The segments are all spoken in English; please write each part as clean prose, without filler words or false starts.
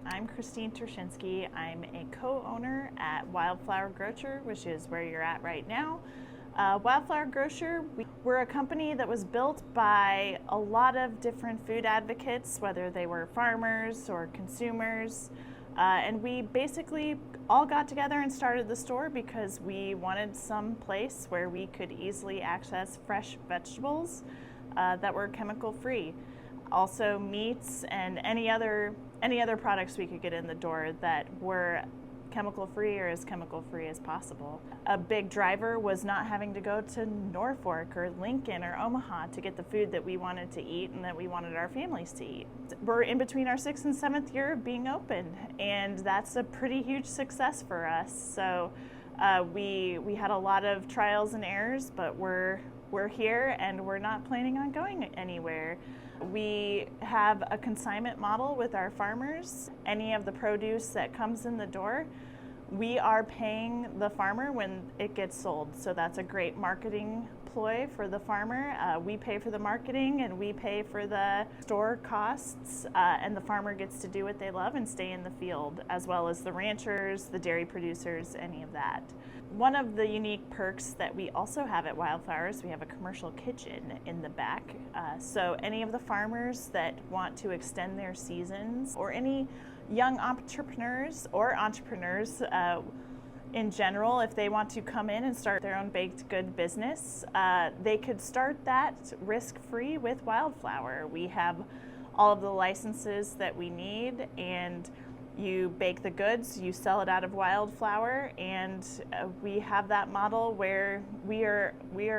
I'm Christine Troshynski. I'm a co-owner at Wildflour Grocer, which is where you're at right now. Wildflour Grocer, we're a company that was built by a lot of different food advocates, whether they were farmers or consumers. And we basically all got together and started the store because we wanted some place where we could easily access fresh vegetables that were chemical free. Also meats and any other products we could get in the door that were chemical free or as chemical free as possible. A big driver was not having to go to Norfolk or Lincoln or Omaha to get the food that we wanted to eat and that we wanted our families to eat. We're in between our 6th and 7th year of being open, and that's a pretty huge success for us. So we had a lot of trials and errors, but we're here and we're not planning on going anywhere. We have a consignment model with our farmers. Any of the produce that comes in the door, we are paying the farmer when it gets sold. So that's a great marketing ploy for the farmer. We pay for the marketing and we pay for the store costs, and the farmer gets to do what they love and stay in the field, as well as the ranchers, the dairy producers, any of that. One of the unique perks that we also have at Wildflour is we have a commercial kitchen in the back. So any of the farmers that want to extend their seasons, or any young entrepreneurs or entrepreneurs in general, if they want to come in and start their own baked good business, they could start that risk-free with Wildflour. We have all of the licenses that we need, and you bake the goods, you sell it out of Wildflour, and we have that model where we are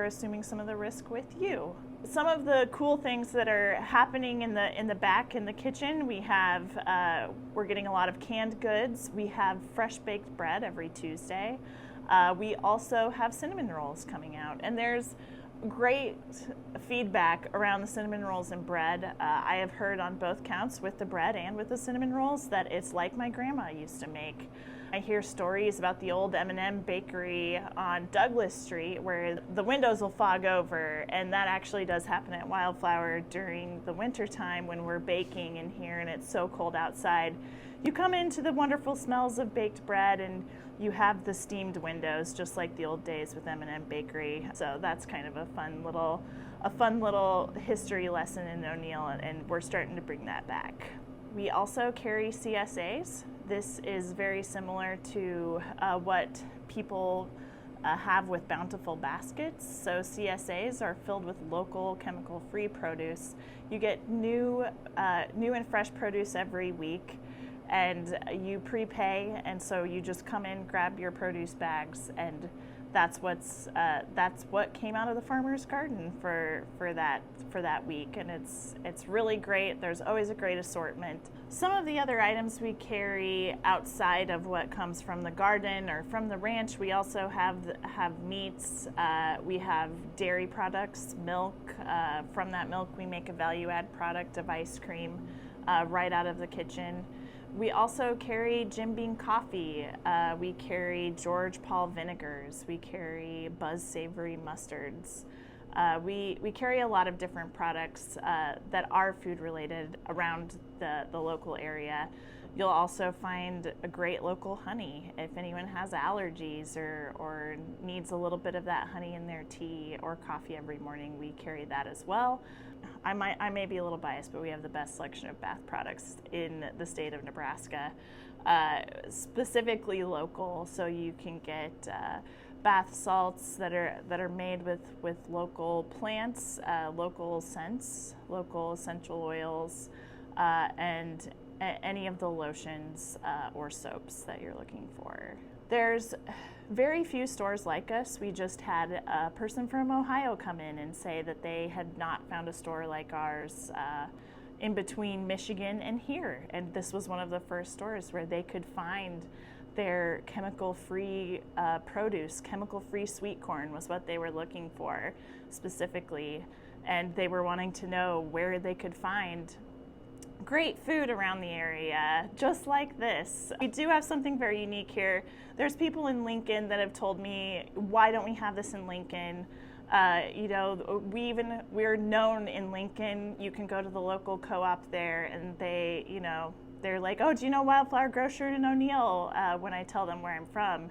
assuming some of the risk with you. Some of the cool things that are happening in the back in the kitchen, we're getting a lot of canned goods. We have fresh baked bread every Tuesday. We also have cinnamon rolls coming out, and there's great feedback around the cinnamon rolls and bread. I have heard on both counts, with the bread and with the cinnamon rolls, that it's like my grandma used to make. I hear stories about the old M&M bakery on Douglas Street where the windows will fog over, and that actually does happen at Wildflour during the winter time when we're baking in here and it's so cold outside. You come into the wonderful smells of baked bread and you have the steamed windows, just like the old days with M&M Bakery. So that's kind of a fun little history lesson in O'Neill, and we're starting to bring that back. We also carry CSAs. This is very similar to what people have with bountiful baskets. So CSAs are filled with local chemical-free produce. You get new and fresh produce every week, and you prepay, and so you just come in, grab your produce bags, and that's what came out of the farmer's garden for that week, and it's really great. There's always a great assortment. Some of the other items we carry outside of what comes from the garden or from the ranch, we also have meats. We have dairy products, milk. From that milk, we make a value-add product of ice cream right out of the kitchen. We also carry Jim Beam coffee. We carry George Paul vinegars. We carry Buzz savory mustards. We carry a lot of different products that are food related around the local area. You'll also find a great local honey. If anyone has allergies or needs a little bit of that honey in their tea or coffee every morning, we carry that as well. I may be a little biased, but we have the best selection of bath products in the state of Nebraska, specifically local. So you can get bath salts that are made with local plants, local scents, local essential oils, and any of the lotions or soaps that you're looking for. There's very few stores like us. We just had a person from Ohio come in and say that they had not found a store like ours in between Michigan and here. And this was one of the first stores where they could find their chemical-free produce. Chemical-free sweet corn was what they were looking for specifically. And they were wanting to know where they could find great food around the area, just like this. We do have something very unique here. There's people in Lincoln that have told me, why don't we have this in Lincoln? We're known in Lincoln. You can go to the local co-op there and they're like, oh, do you know Wildflour Grocer in O'Neill, when I tell them where I'm from.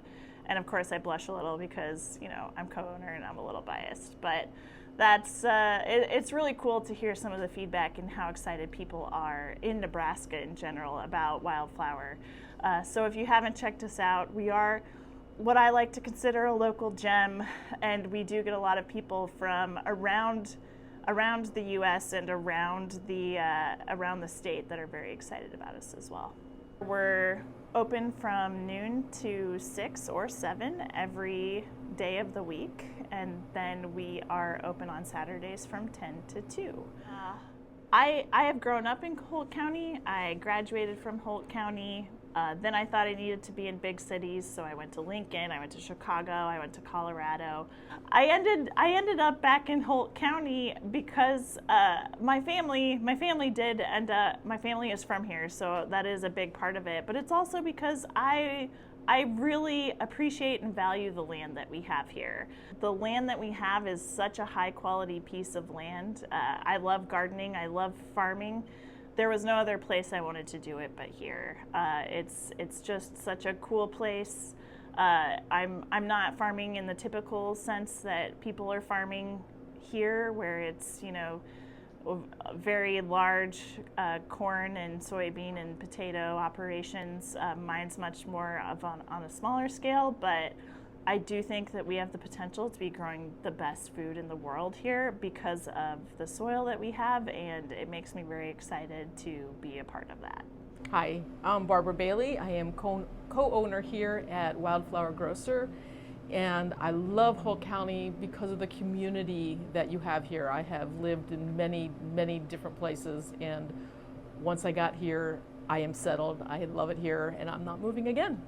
And of course I blush a little because, you know, I'm co-owner and I'm a little biased, but that's it's really cool to hear some of the feedback and how excited people are in Nebraska in general about Wildflour. So if you haven't checked us out, we are what I like to consider a local gem, and we do get a lot of people from around the U.S. and around the state that are very excited about us as well. We're open from noon to 6 or 7 every day of the week, and then we are open on Saturdays from 10 to 2. I have grown up in Holt County. I graduated from Holt County. Then I thought I needed to be in big cities, so I went to Lincoln, I went to Chicago, I went to Colorado. I ended up back in Holt County because my family is from here, so that is a big part of it. But it's also because I really appreciate and value the land that we have here. The land that we have is such a high quality piece of land. I love gardening, I love farming. There was no other place I wanted to do it but here. It's just such a cool place. I'm not farming in the typical sense that people are farming here, where it's, you know, very large corn and soybean and potato operations. Mine's much more of on a smaller scale, but I do think that we have the potential to be growing the best food in the world here because of the soil that we have, and it makes me very excited to be a part of that. Hi, I'm Barbara Bailey. I am co-owner here at Wildflour Grocer, and I love Holt County because of the community that you have here. I have lived in many, many different places, and once I got here, I am settled. I love it here, and I'm not moving again.